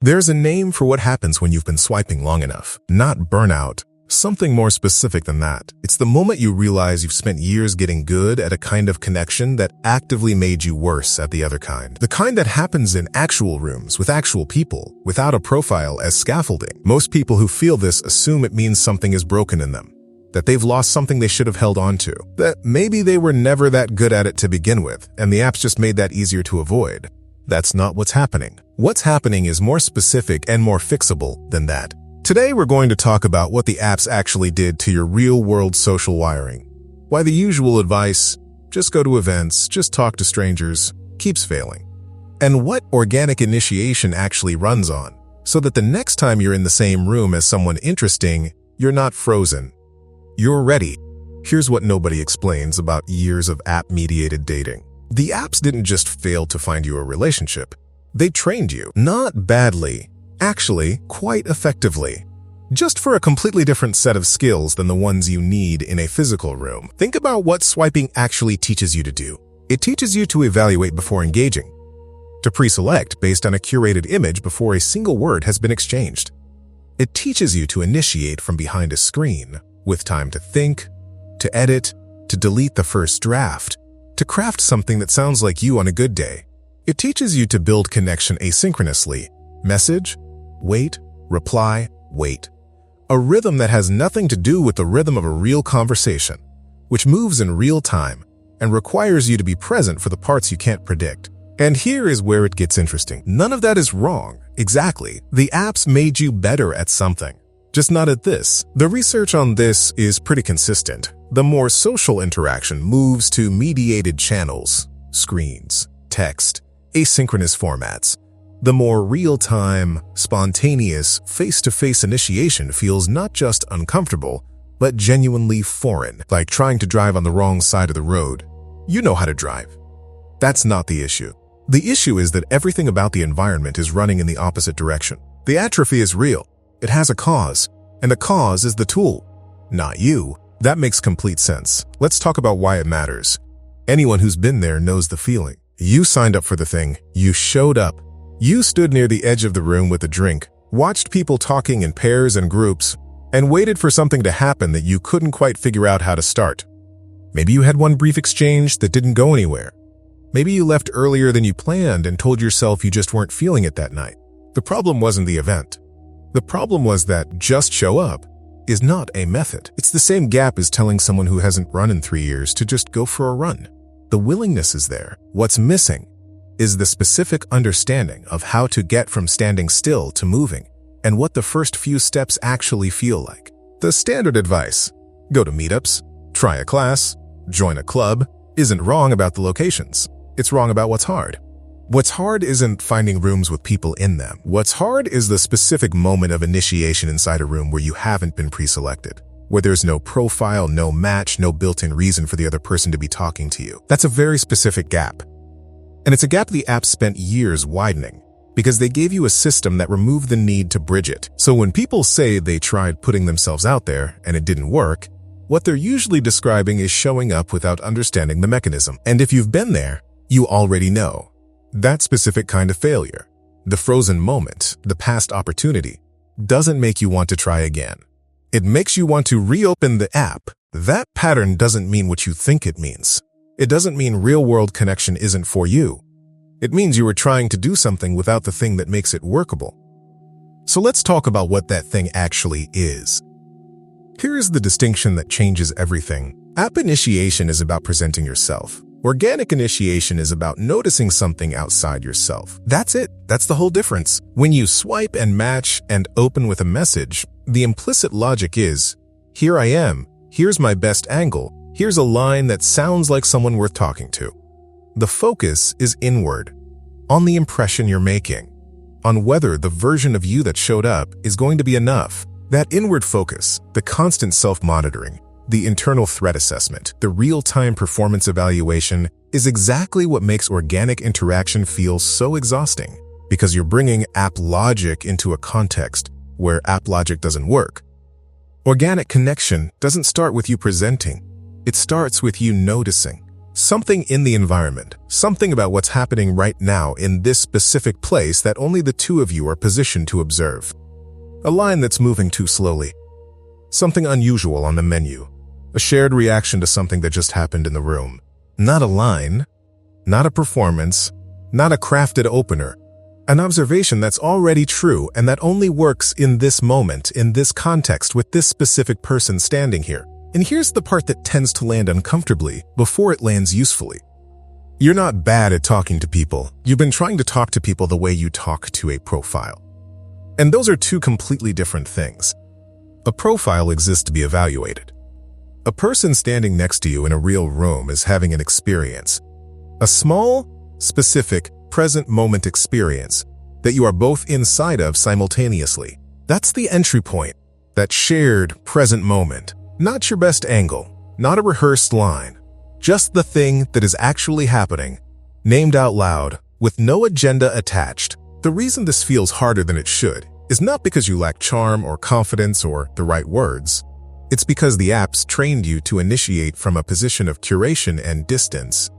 There's a name for what happens when you've been swiping long enough. Not burnout. Something more specific than that. It's the moment you realize you've spent years getting good at a kind of connection that actively made you worse at the other kind. The kind that happens in actual rooms, with actual people, without a profile as scaffolding. Most people who feel this assume it means something is broken in them, that they've lost something they should have held on to, that maybe they were never that good at it to begin with, and the apps just made that easier to avoid. That's not what's happening. What's happening is more specific and more fixable than that. Today, we're going to talk about what the apps actually did to your real-world social wiring. Why the usual advice, just go to events, just talk to strangers, keeps failing. And what organic initiation actually runs on, so that the next time you're in the same room as someone interesting, you're not frozen. You're ready. Here's what nobody explains about years of app-mediated dating. The apps didn't just fail to find you a relationship. They trained you, not badly, actually quite effectively, just for a completely different set of skills than the ones you need in a physical room. Think about what swiping actually teaches you to do. It teaches you to evaluate before engaging, to pre-select based on a curated image before a single word has been exchanged. It teaches you to initiate from behind a screen, with time to think, to edit, to delete the first draft, to craft something that sounds like you on a good day. It teaches you to build connection asynchronously. Message, wait, reply, wait. A rhythm that has nothing to do with the rhythm of a real conversation, which moves in real time and requires you to be present for the parts you can't predict. And here is where it gets interesting. None of that is wrong. Exactly. The apps made you better at something, just not at this. The research on this is pretty consistent. The more social interaction moves to mediated channels, screens, text, asynchronous formats, the more real-time, spontaneous, face-to-face initiation feels not just uncomfortable, but genuinely foreign, like trying to drive on the wrong side of the road. You know how to drive. That's not the issue. The issue is that everything about the environment is running in the opposite direction. The atrophy is real. It has a cause, and the cause is the tool, not you. That makes complete sense. Let's talk about why it matters. Anyone who's been there knows the feeling. You signed up for the thing. You showed up. You stood near the edge of the room with a drink, watched people talking in pairs and groups, and waited for something to happen that you couldn't quite figure out how to start. Maybe you had one brief exchange that didn't go anywhere. Maybe you left earlier than you planned and told yourself you just weren't feeling it that night. The problem wasn't the event. The problem was that just show up is not a method. It's the same gap as telling someone who hasn't run in 3 years to just go for a run. The willingness is there. What's missing is the specific understanding of how to get from standing still to moving and what the first few steps actually feel like. The standard advice, go to meetups, try a class, join a club, isn't wrong about the locations. It's wrong about what's hard. What's hard isn't finding rooms with people in them. What's hard is the specific moment of initiation inside a room where you haven't been pre-selected, where there's no profile, no match, no built-in reason for the other person to be talking to you. That's a very specific gap. And it's a gap the apps spent years widening because they gave you a system that removed the need to bridge it. So when people say they tried putting themselves out there and it didn't work, what they're usually describing is showing up without understanding the mechanism. And if you've been there, you already know. That specific kind of failure, the frozen moment, the past opportunity, doesn't make you want to try again. It makes you want to reopen the app. That pattern doesn't mean what you think it means. It doesn't mean real-world connection isn't for you. It means you were trying to do something without the thing that makes it workable. So let's talk about what that thing actually is. Here is the distinction that changes everything. App initiation is about presenting yourself. Organic initiation is about noticing something outside yourself. That's it. That's the whole difference. When you swipe and match and open with a message, the implicit logic is, here I am, here's my best angle, here's a line that sounds like someone worth talking to. The focus is inward, on the impression you're making, on whether the version of you that showed up is going to be enough. That inward focus, the constant self-monitoring, the internal threat assessment, the real-time performance evaluation is exactly what makes organic interaction feel so exhausting, because you're bringing app logic into a context where app logic doesn't work. Organic connection doesn't start with you presenting. It starts with you noticing, Something in the environment, something about what's happening right now in this specific place that only the two of you are positioned to observe. A line that's moving too slowly. Something unusual on the menu. A shared reaction to something that just happened in the room. Not a line, not a performance, not a crafted opener. An observation that's already true and that only works in this moment, in this context, with this specific person standing here. And here's the part that tends to land uncomfortably before it lands usefully. You're not bad at talking to people. You've been trying to talk to people the way you talk to a profile. And those are two completely different things. A profile exists to be evaluated. A person standing next to you in a real room is having an experience. A small, specific, present moment experience that you are both inside of simultaneously. That's the entry point, that shared present moment. Not your best angle, not a rehearsed line, just the thing that is actually happening, named out loud, with no agenda attached. The reason this feels harder than it should is not because you lack charm or confidence or the right words. It's because the apps trained you to initiate from a position of curation and distance.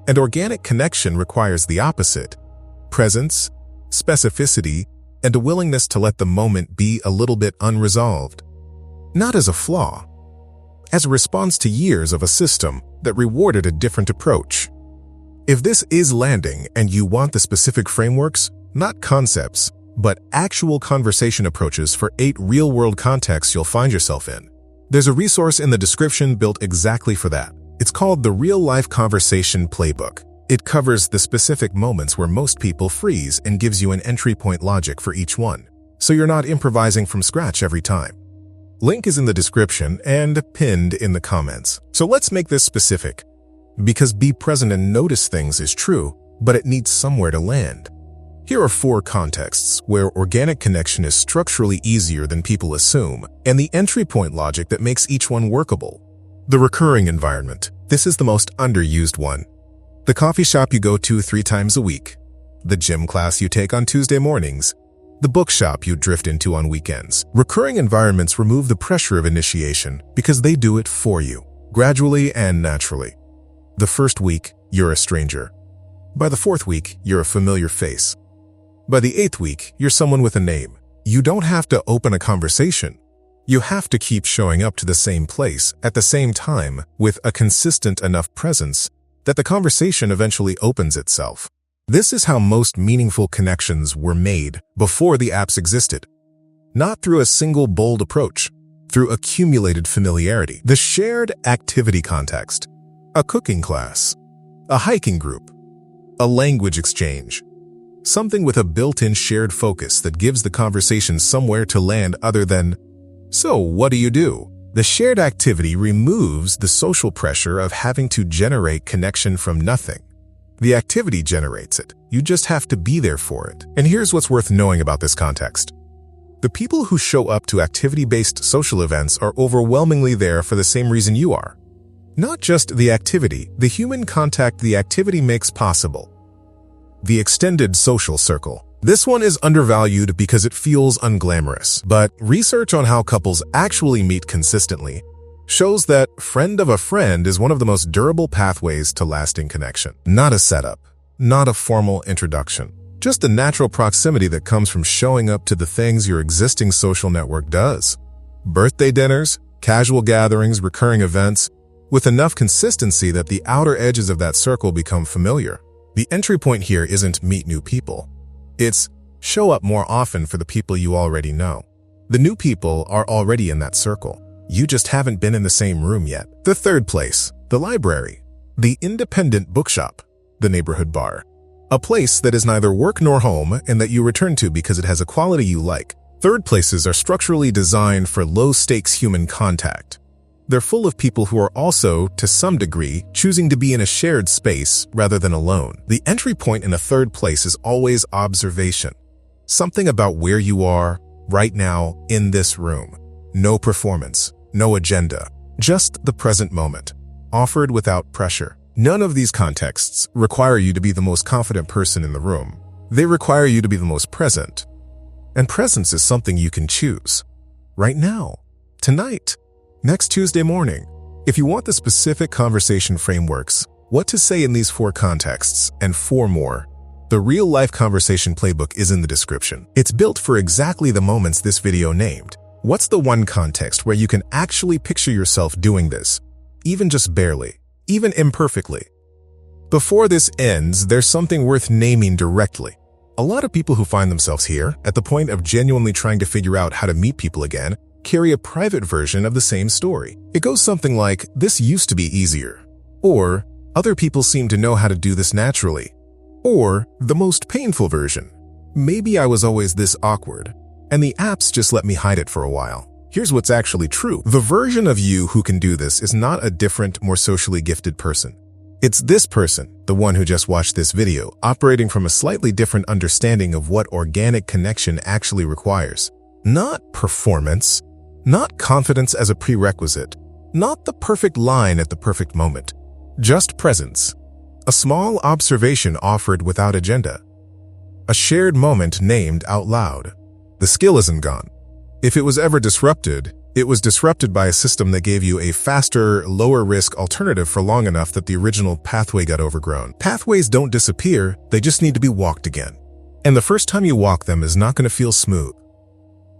And organic connection requires the opposite: presence, specificity, and a willingness to let the moment be a little bit unresolved. Not as a flaw, as a response to years of a system that rewarded a different approach. If this is landing and you want the specific frameworks, not concepts, but actual conversation approaches for 8 real-world contexts you'll find yourself in, there's a resource in the description built exactly for that. It's called the Real-Life Conversation Playbook. It covers the specific moments where most people freeze and gives you an entry point logic for each one, so you're not improvising from scratch every time. Link is in the description and pinned in the comments. So let's make this specific, because be present and notice things is true, but it needs somewhere to land. Here are 4 contexts where organic connection is structurally easier than people assume, and the entry point logic that makes each one workable. The recurring environment. This is the most underused one. The coffee shop you go to 3 times a week. The gym class you take on Tuesday mornings. The bookshop you drift into on weekends. Recurring environments remove the pressure of initiation because they do it for you, gradually and naturally. The first week, you're a stranger. By the 4th week, you're a familiar face. By the 8th week, you're someone with a name. You don't have to open a conversation. You have to keep showing up to the same place at the same time with a consistent enough presence that the conversation eventually opens itself. This is how most meaningful connections were made before the apps existed. Not through a single bold approach, through accumulated familiarity. The shared activity context. A cooking class. A hiking group. A language exchange. Something with a built-in shared focus that gives the conversation somewhere to land other than, "So, what do you do?" The shared activity removes the social pressure of having to generate connection from nothing. The activity generates it. You just have to be there for it. And here's what's worth knowing about this context. The people who show up to activity-based social events are overwhelmingly there for the same reason you are. Not just the activity, the human contact the activity makes possible. The extended social circle. This one is undervalued because it feels unglamorous, but research on how couples actually meet consistently shows that friend of a friend is one of the most durable pathways to lasting connection. Not a setup, not a formal introduction, just a natural proximity that comes from showing up to the things your existing social network does. Birthday dinners, casual gatherings, recurring events, with enough consistency that the outer edges of that circle become familiar. The entry point here isn't meet new people. It's show up more often for the people you already know. The new people are already in that circle. You just haven't been in the same room yet. The 3rd place, the library. The independent bookshop, the neighborhood bar. A place that is neither work nor home and that you return to because it has a quality you like. 3rd places are structurally designed for low-stakes human contact. They're full of people who are also, to some degree, choosing to be in a shared space rather than alone. The entry point in a 3rd place is always observation. Something about where you are right now in this room. No performance, no agenda, just the present moment, offered without pressure. None of these contexts require you to be the most confident person in the room. They require you to be the most present. And presence is something you can choose. Right now, tonight, next Tuesday morning. If you want the specific conversation frameworks, What to say in these 4 contexts, and 4 more. The real-life conversation playbook is in the description. It's built for exactly the moments this video named. What's the one context where you can actually picture yourself doing this? Even just barely, even imperfectly. Before this ends, there's something worth naming directly. A lot of people who find themselves here, at the point of genuinely trying to figure out how to meet people again, carry a private version of the same story. It goes something like, "This used to be easier," or "Other people seem to know how to do this naturally," or the most painful version, "Maybe I was always this awkward, and the apps just let me hide it for a while." Here's what's actually true. The version of you who can do this is not a different, more socially gifted person. It's this person, the one who just watched this video, operating from a slightly different understanding of what organic connection actually requires. Not performance, not confidence as a prerequisite, not the perfect line at the perfect moment. Just presence. A small observation offered without agenda. A shared moment named out loud. The skill isn't gone. If it was ever disrupted, it was disrupted by a system that gave you a faster, lower-risk alternative for long enough that the original pathway got overgrown. Pathways don't disappear, they just need to be walked again. And the first time you walk them is not going to feel smooth.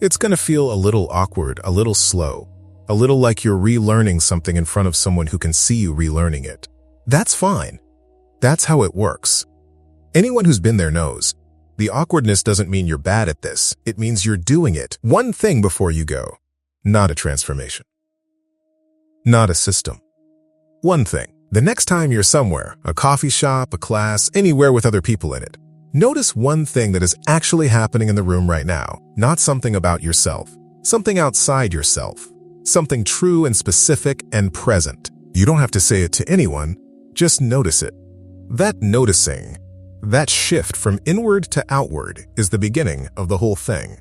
It's going to feel a little awkward, a little slow, a little like you're relearning something in front of someone who can see you relearning it. That's fine. That's how it works. Anyone who's been there knows. The awkwardness doesn't mean you're bad at this. It means you're doing it. One thing before you go. Not a transformation. Not a system. One thing. The next time you're somewhere, a coffee shop, a class, anywhere with other people in it, notice one thing that is actually happening in the room right now, not something about yourself, something outside yourself, something true and specific and present. You don't have to say it to anyone, just notice it. That noticing, that shift from inward to outward is the beginning of the whole thing.